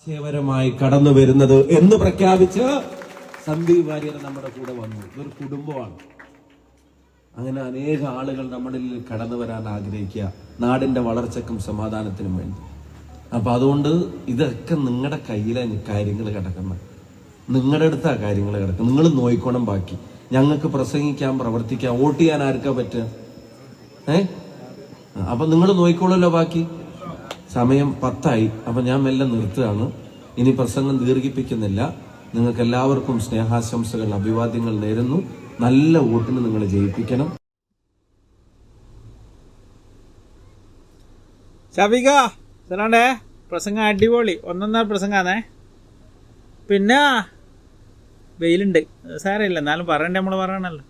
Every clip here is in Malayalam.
സേവനമായി കടന്നു വരുന്നത് എന്ന് പ്രഖ്യാപിച്ച് സന്ദീപ് വാര്യർ നമ്മുടെ കൂടെ വന്നു. ഇതൊരു കുടുംബമാണ്. അങ്ങനെ അനേക ആളുകൾ നമ്മളിൽ കടന്നു വരാൻ ആഗ്രഹിക്കുക, നാടിന്റെ വളർച്ചയ്ക്കും സമാധാനത്തിനും വേണ്ടി. അപ്പൊ അതുകൊണ്ട് ഇതൊക്കെ നിങ്ങളുടെ കയ്യിലെ കാര്യങ്ങൾ കിടക്കുന്നത്, നിങ്ങളുടെ അടുത്താ കാര്യങ്ങൾ കിടക്കുന്നത്. നിങ്ങൾ നോയിക്കോണം. ബാക്കി ഞങ്ങൾക്ക് പ്രസംഗിക്കാം, പ്രവർത്തിക്കാം, വോട്ട് ചെയ്യാൻ ആർക്കാ പറ്റുക? അപ്പൊ നിങ്ങൾ നോയിക്കോളല്ലോ. ബാക്കി സമയം 10 അപ്പൊ ഞാൻ മെല്ലെ നിർത്തുകയാണ്. ഇനി പ്രസംഗം ദീർഘിപ്പിക്കുന്നില്ല. നിങ്ങൾക്ക് എല്ലാവർക്കും സ്നേഹാശംസകൾ, അഭിവാദ്യങ്ങൾ നേരുന്നു. നല്ല വോട്ടിന് നിങ്ങൾ ജയിപ്പിക്കണം. ഷഫീഖ സലാണ്ടേ, പ്രസംഗം അടിപൊളി, ഒന്നൊന്നര പ്രസംഗാന്നേ. പിന്നെ വെയിലുണ്ട്, സാരമില്ല, എന്നാലും പറയണ്ടേ, നമ്മൾ പറയണല്ലോ.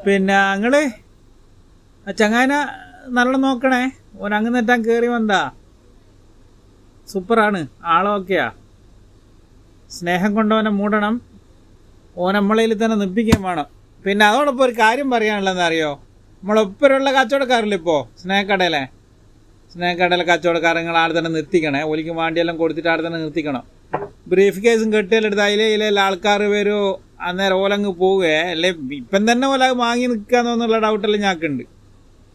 പിന്നെ നിങ്ങള് ചങ്ങാന നല്ല നോക്കണേ. ഓൻ അങ്ങ് നെറ്റാൻ കയറി വന്നാ സൂപ്പറാണ്, ആളൊക്കെയാ. സ്നേഹം കൊണ്ടവനെ മൂടണം, ഓനമ്മളയിൽ തന്നെ നിപ്പിക്കുകയും വേണം. പിന്നെ അതോടൊപ്പം ഒരു കാര്യം പറയാനുള്ളതെന്ന് അറിയോ, നമ്മളൊപ്പരുള്ള കച്ചവടക്കാരില്ല ഇപ്പോൾ സ്നേഹക്കടയിലെ കച്ചവടക്കാരങ്ങൾ ആടെ തന്നെ നിർത്തിക്കണേ. ഒലിക്ക് വാണ്ടിയെല്ലാം കൊടുത്തിട്ട് ആടെ തന്നെ നിർത്തിക്കണം. ബ്രീഫ് കേസും കെട്ടിയെടുത്ത് അതിലെ ആൾക്കാർ വരും, അന്നേരം ഓലങ്ങ് പോവുകയെ അല്ലേ. ഇപ്പം തന്നെ ഓല വാങ്ങി നിൽക്കാന്നൊന്നുള്ള ഡൗട്ടെല്ലാം ഞങ്ങൾക്കുണ്ട്.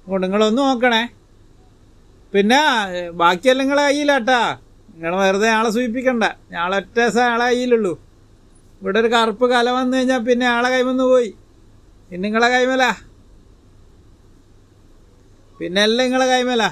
അതുകൊണ്ട് നിങ്ങളൊന്ന് നോക്കണേ. പിന്നെ ബാക്കിയെല്ലാം നിങ്ങളെ കയ്യിലാട്ടാ, നിങ്ങൾ വെറുതെ ആളെ സൂചിപ്പിക്കണ്ട. ഞാളൊറ്റ ആളെ കയ്യിലുള്ളൂ. ഇവിടെ ഒരു കറുപ്പ് കല വന്നു കഴിഞ്ഞാൽ പിന്നെ ആളെ കൈമന്ന് പോയി, പിന്നെ നിങ്ങളെ കൈമല, പിന്നെ എല്ലാം നിങ്ങളെ കൈമല.